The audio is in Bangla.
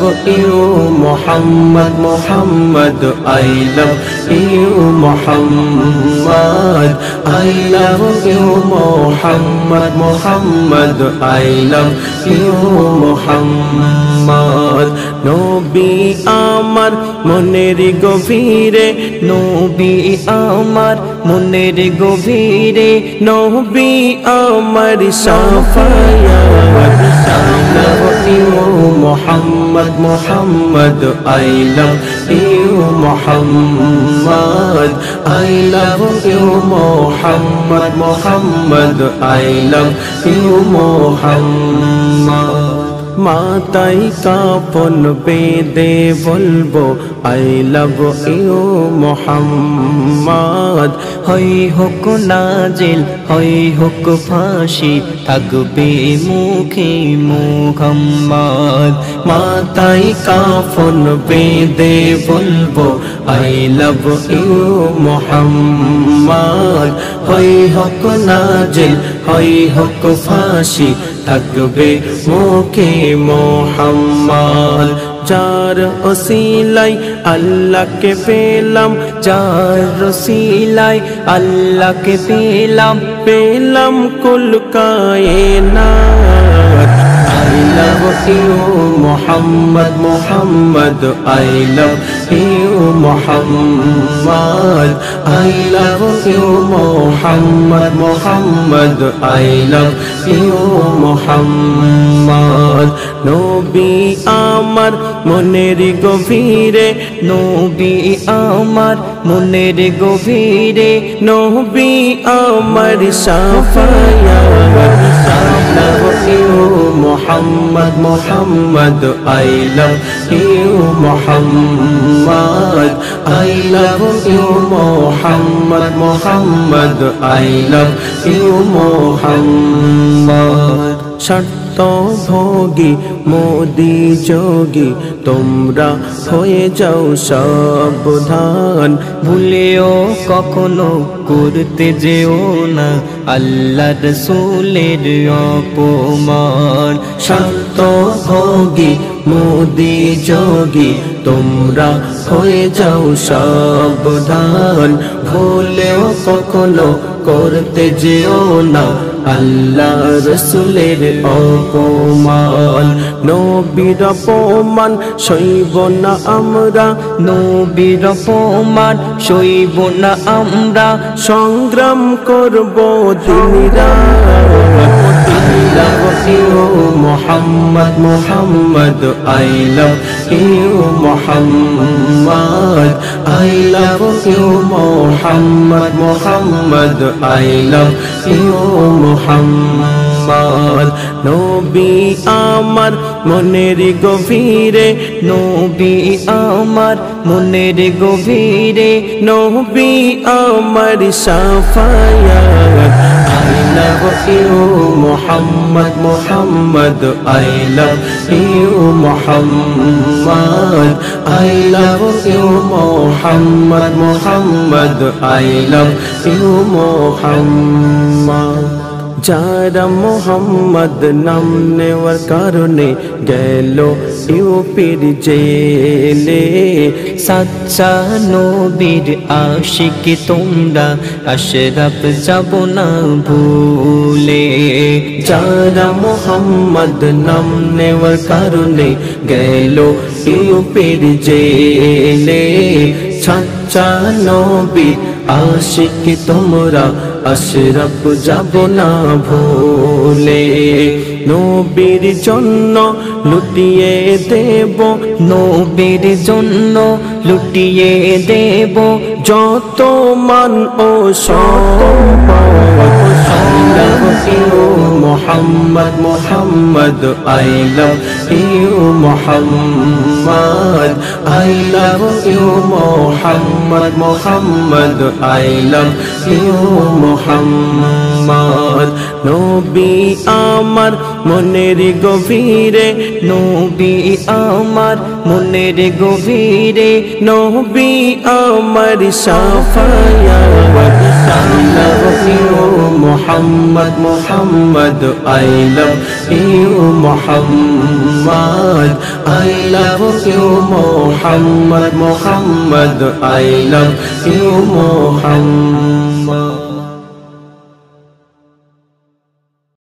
love you Muhammad Muhammad I love you Muhammad I love you Muhammad Muhammad I love you Muhammad নবী আমার মনের গভীরে নবী আমার মনের গভীরে নবী আমার Shafayat I love you Muhammad Muhammad I love you Muhammad I love you Muhammad Muhammad I love you Muhammad মাথায় কাফন বেঁধে বলবো I love you Muhammad হয় হোক নাজিল হয় হোক ফাঁসি থাকবে মুখে মুহাম্মদ মাথায় কাফন বেঁধে বলবো I love you Muhammad হয় হোক নাজিল হয় হোক ফাঁসি থাকবে মুখে মুহাম্মদ যার ওসিলাই আল্লাহকে পেলাম যার ওসিলায় আল্লাহকে পেলাম কুল কায়নাত I love you Muhammad Muhammad I love you Muhammad I love you Muhammad Muhammad I love you Muhammad নবী আমার মনের গভীরে নবী আমার মনের গভীরে নবী আমার Shafayat I love you Muhammad Muhammad I love you Muhammad I love you Muhammad Muhammad I love you Muhammad শর্ত ভোগী মোদি যোগী তোমরা হয়ে যাও সাবধান ভুলেও কখনো করতে যেও না আল্লাহ রাসূলের অপমান শর্ত ভোগী মোদি যোগী তোমরা হয়ে যাও সাবধান ভুলেও কখনো করতে যেও না আল্লাহ রাসূলের অপমান নবীর অপমান সইব না আমরা নবীর অপমান সইব না আমরা সংগ্রাম করব দিনরাত I love you Muhammad Muhammad I love you Muhammad I love you Muhammad Muhammad I love you Muhammad নবী আমার মনের গভীরে নবী আমার মনের গভীরে নবী আমার Shafayat I love you Muhammad Muhammad I love you Muhammad I love you Muhammad Muhammad I love you Muhammad যারা মোহাম্মদ নাম নেওয়ার কারণে গেল ইউপির জেলে সাচ্চা নবীর আশিক তোমরা আশরাফ যাব না ভুলে যারা মোহাম্মদ নাম নেওয়ার কারণে গেল ইউপির জেলে সাচ্চা নবীর আশিক তোমরা আশরাফ যাব না ভুলে নবীর জন্য লুটিয়ে দেব নবীর জন্য লুটিয়ে দেব যত মান ও সম্পদ I love you Muhammad Muhammad I love you Muhammad I love you Muhammad Muhammad I love you Muhammad নবী আমার মনের গভীরে নবী আমার মনের গভীরে নবী আমার Shafayat I love you Muhammad Muhammad Muhammad I love you Muhammad I love you Muhammad Muhammad I love you Muhammad